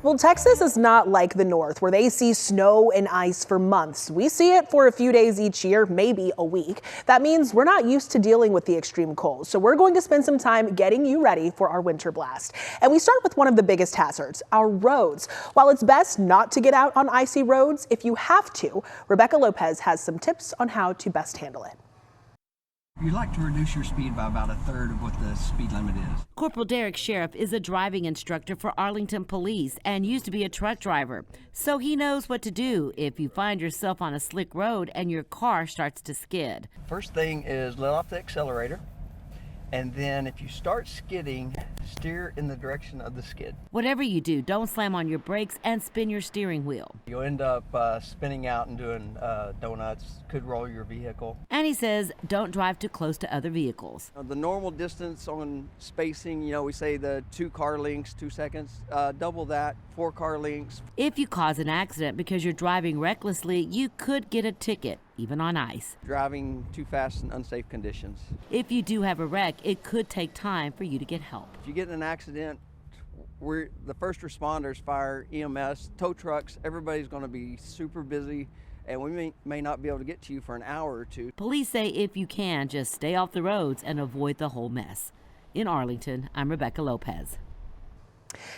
Well, Texas is not like the North, where they see snow and ice for months. We see it for a few days each year, maybe a week. That means we're not used to dealing with the extreme cold. So we're going to spend some time getting you ready for our winter blast. And we start with one of the biggest hazards, our roads. While it's best not to get out on icy roads, if you have to, Rebecca Lopez has some tips on how to best handle it. You'd like to reduce your speed by about a third of what the speed limit is. Corporal Derek Sheriff is a driving instructor for Arlington Police and used to be a truck driver. So he knows what to do if you find yourself on a slick road and your car starts to skid. First thing is let off the accelerator. And then if you start skidding, steer in the direction of the skid. Whatever you do, don't slam on your brakes and spin your steering wheel. You'll end up spinning out and doing donuts, could roll your vehicle. And he says don't drive too close to other vehicles. The normal distance on spacing, we say the 2 car lengths, 2 seconds, double that, 4 car lengths. If you cause an accident because you're driving recklessly, you could get a ticket, even on ice. Driving too fast in unsafe conditions. If you do have a wreck, it could take time for you to get help. If you get in an accident, the first responders, fire, EMS, tow trucks, everybody's going to be super busy, and we may not be able to get to you for an hour or two. Police say if you can, just stay off the roads and avoid the whole mess. In Arlington, I'm Rebecca Lopez.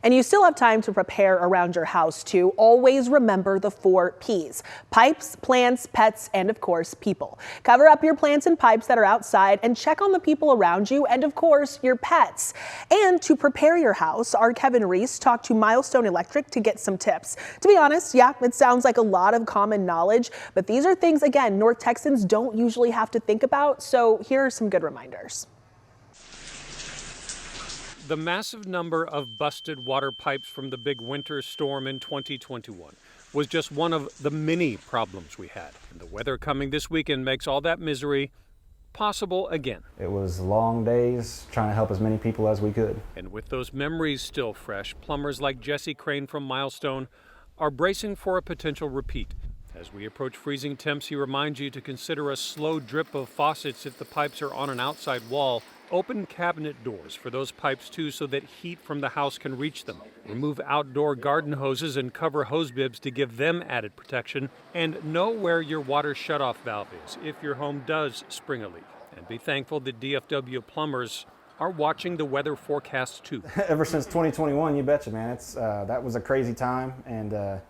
And you still have time to prepare around your house too. Always remember the 4 P's: pipes, plants, pets, and of course, people. Cover up your plants and pipes that are outside and check on the people around you and of course, your pets. And to prepare your house, our Kevin Reese talked to Milestone Electric to get some tips. To be honest, yeah, it sounds like a lot of common knowledge, but these are things, again, North Texans don't usually have to think about. So here are some good reminders. The massive number of busted water pipes from the big winter storm in 2021 was just one of the many problems we had. And the weather coming this weekend makes all that misery possible again. It was long days trying to help as many people as we could. And with those memories still fresh, plumbers like Jesse Crane from Milestone are bracing for a potential repeat. As we approach freezing temps, he reminds you to consider a slow drip of faucets if the pipes are on an outside wall. Open cabinet doors for those pipes too so that heat from the house can reach them. Remove outdoor garden hoses and cover hose bibs to give them added protection. And know where your water shutoff valve is if your home does spring a leak. And be thankful that DFW plumbers are watching the weather forecast too. Ever since 2021, you betcha, man. That was a crazy time. And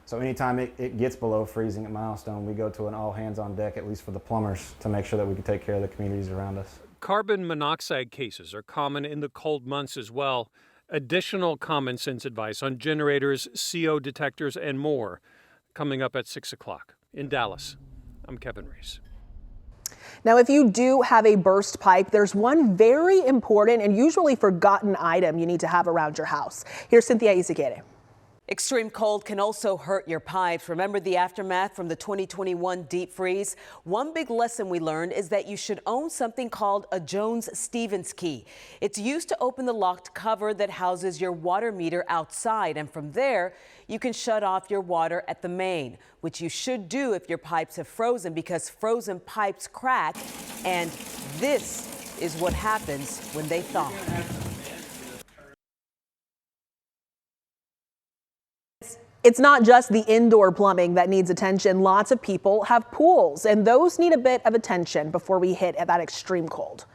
so anytime it gets below freezing at Milestone, we go to an all hands on deck, at least for the plumbers, to make sure that we can take care of the communities around us. Carbon monoxide cases are common in the cold months as well. Additional common sense advice on generators, CO detectors, and more coming up at 6 o'clock. In Dallas, I'm Kevin Reese. Now, if you do have a burst pipe, there's one very important and usually forgotten item you need to have around your house. Here's Cynthia Izaguirre. Extreme cold can also hurt your pipes. Remember the aftermath from the 2021 deep freeze? One big lesson we learned is that you should own something called a Jones-Stevens key. It's used to open the locked cover that houses your water meter outside, and from there, you can shut off your water at the main, which you should do if your pipes have frozen, because frozen pipes crack, and this is what happens when they thaw. It's not just the indoor plumbing that needs attention. Lots of people have pools, and those need a bit of attention before we hit that extreme cold.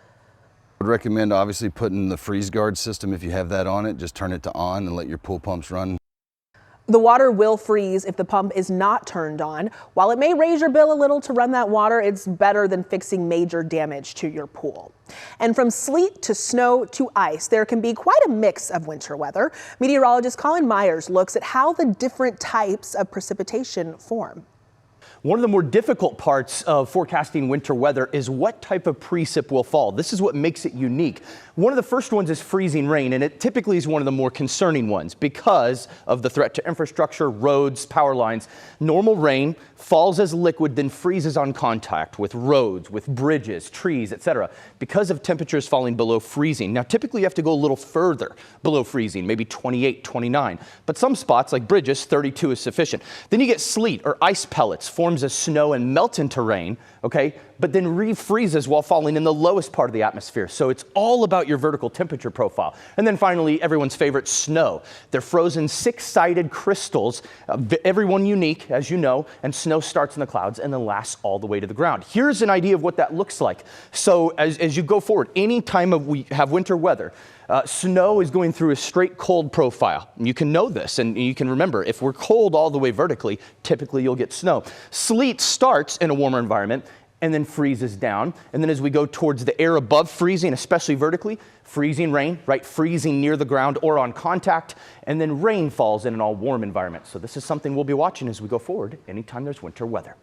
I would recommend obviously putting the freeze guard system, if you have that on it, just turn it to on and let your pool pumps run. The water will freeze if the pump is not turned on. While it may raise your bill a little to run that water, it's better than fixing major damage to your pool. And from sleet to snow to ice, there can be quite a mix of winter weather. Meteorologist Colin Myers looks at how the different types of precipitation form. One of the more difficult parts of forecasting winter weather is what type of precip will fall. This is what makes it unique. One of the first ones is freezing rain, and it typically is one of the more concerning ones because of the threat to infrastructure, roads, power lines. Normal rain falls as liquid, then freezes on contact with roads, with bridges, trees, etc. because of temperatures falling below freezing. Now, typically you have to go a little further below freezing, maybe 28, 29. But some spots, like bridges, 32 is sufficient. Then you get sleet or ice pellets, forms as snow and melt into rain, okay, but then refreezes while falling in the lowest part of the atmosphere. So it's all about your vertical temperature profile. And then finally, everyone's favorite, snow. They're frozen 6-sided crystals, every one unique, as you know, and snow starts in the clouds and then lasts all the way to the ground. Here's an idea of what that looks like. So as you go forward, any time we have winter weather, snow is going through a straight cold profile. You can know this, and you can remember, if we're cold all the way vertically, typically you'll get snow. Sleet starts in a warmer environment and then freezes down. And then as we go towards the air above freezing, especially vertically, freezing rain, right? Freezing near the ground or on contact, and then rain falls in an all warm environment. So this is something we'll be watching as we go forward anytime there's winter weather.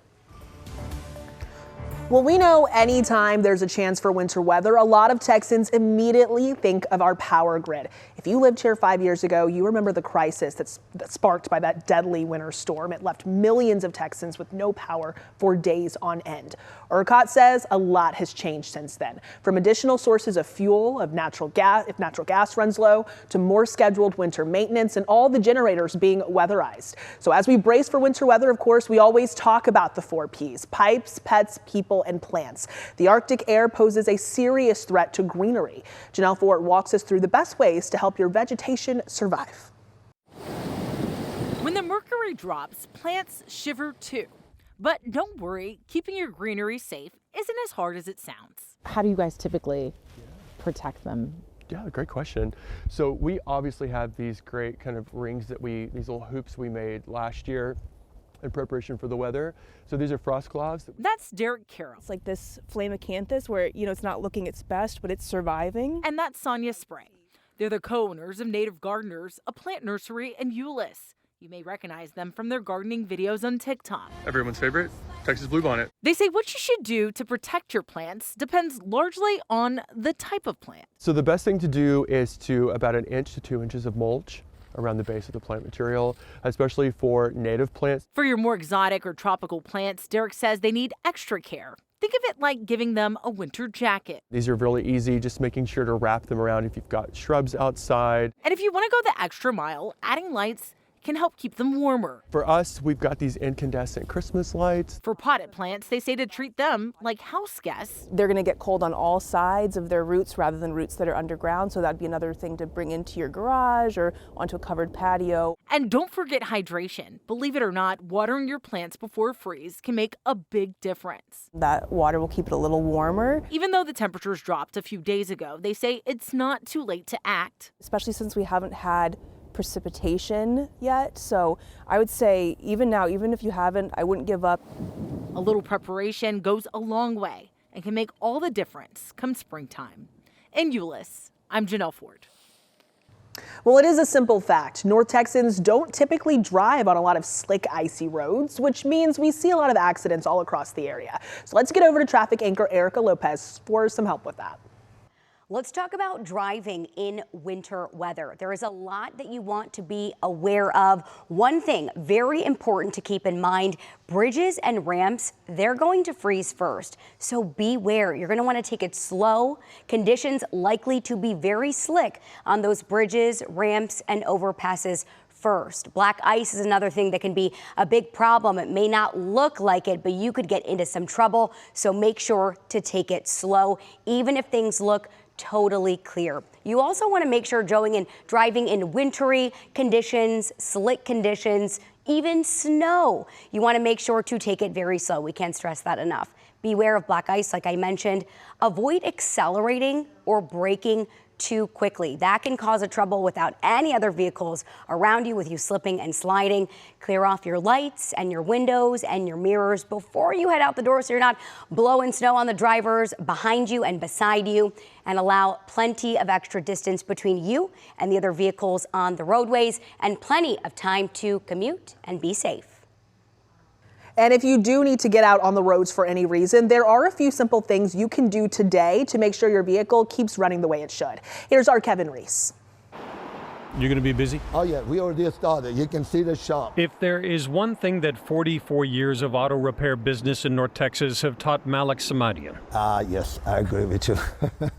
Well, we know anytime there's a chance for winter weather, a lot of Texans immediately think of our power grid. If you lived here 5 years ago, you remember the crisis that's sparked by that deadly winter storm. It left millions of Texans with no power for days on end. ERCOT says a lot has changed since then, from additional sources of fuel, of natural gas, if natural gas runs low, to more scheduled winter maintenance and all the generators being weatherized. So as we brace for winter weather, of course, we always talk about the 4 Ps: pipes, pets, people, and plants. The Arctic air poses a serious threat to greenery. Janelle Fort walks us through the best ways to help your vegetation survive. When the mercury drops, plants shiver too. But don't worry, keeping your greenery safe isn't as hard as it sounds. How do you guys typically protect them? Yeah, great question. So we obviously have these great kind of rings these little hoops we made last year in preparation for the weather. So these are frost cloths. That's Derek Carroll. It's like this flame acanthus where, it's not looking its best, but it's surviving. And that's Sonia Spray. They're the co-owners of Native Gardeners, a plant nursery in Euless. You may recognize them from their gardening videos on TikTok. Everyone's favorite, Texas bluebonnet. They say what you should do to protect your plants depends largely on the type of plant. So the best thing to do is to about 1 inch to 2 inches of mulch around the base of the plant material, especially for native plants. For your more exotic or tropical plants, Derek says they need extra care. Think of it like giving them a winter jacket. These are really easy, just making sure to wrap them around if you've got shrubs outside. And if you want to go the extra mile, adding lights can help keep them warmer. For us, we've got these incandescent Christmas lights. For potted plants, they say to treat them like house guests. They're going to get cold on all sides of their roots rather than roots that are underground. So that'd be another thing to bring into your garage or onto a covered patio. And don't forget hydration. Believe it or not, watering your plants before freeze can make a big difference. That water will keep it a little warmer. Even though the temperatures dropped a few days ago, they say it's not too late to act. Especially since we haven't had precipitation yet. So I would say even now, even if you haven't, I wouldn't give up. A little preparation goes a long way and can make all the difference come springtime. In Euless, I'm Janelle Ford. Well, it is a simple fact. North Texans don't typically drive on a lot of slick, icy roads, which means we see a lot of accidents all across the area. So let's get over to traffic anchor Erica Lopez for some help with that. Let's talk about driving in winter weather. There is a lot that you want to be aware of. One thing very important to keep in mind, bridges and ramps, they're going to freeze first. So beware. You're going to want to take it slow. Conditions likely to be very slick on those bridges, ramps, and overpasses first. Black ice is another thing that can be a big problem. It may not look like it, but you could get into some trouble. So make sure to take it slow, even if things look totally clear. You also want to make sure driving in wintry conditions, slick conditions, even snow, you want to make sure to take it very slow. We can't stress that enough. Beware of black ice, like I mentioned. Avoid accelerating or braking too quickly. That can cause a trouble without any other vehicles around you, with you slipping and sliding. Clear off your lights and your windows and your mirrors before you head out the door so you're not blowing snow on the drivers behind you and beside you, and allow plenty of extra distance between you and the other vehicles on the roadways, and plenty of time to commute and be safe. And if you do need to get out on the roads for any reason, there are a few simple things you can do today to make sure your vehicle keeps running the way it should. Here's our Kevin Reese. You're going to be busy? Oh yeah, we already started. You can see the shop. If there is one thing that 44 years of auto repair business in North Texas have taught Malik Samadian. Yes, I agree with you.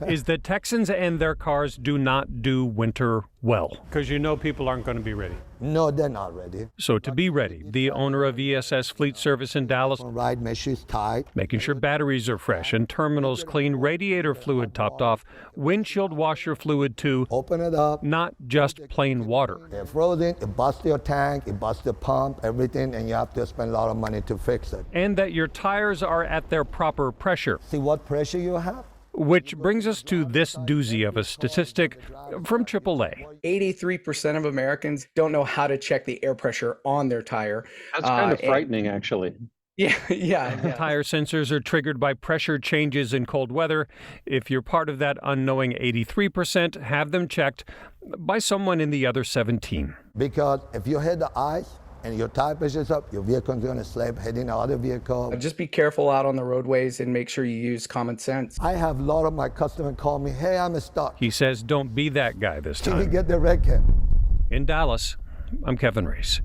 is that Texans and their cars do not do winter well. Because you know people aren't going to be ready. No, they're not ready. So to be ready, the owner of ESS Fleet Service in Dallas, Ride meshes tight. making sure batteries are fresh and terminals clean, radiator fluid topped off, windshield washer fluid too. Open it up. Not just plain water. They're frozen, it busts your tank, it busts the pump, everything, and you have to spend a lot of money to fix it. And that your tires are at their proper pressure. See what pressure you have? Which brings us to this doozy of a statistic from AAA. 83% of Americans don't know how to check the air pressure on their tire. That's kind of frightening, actually. Yeah. Tire sensors are triggered by pressure changes in cold weather. If you're part of that unknowing 83%, have them checked by someone in the other 17. Because if you hit the ice and your tire pressure's up, your vehicle's gonna slip, hitting the other vehicle. Just be careful out on the roadways and make sure you use common sense. I have a lot of my customers call me, hey, I'm stuck. He says don't be that guy this Can we time. get the red cap? In Dallas, I'm Kevin Reese.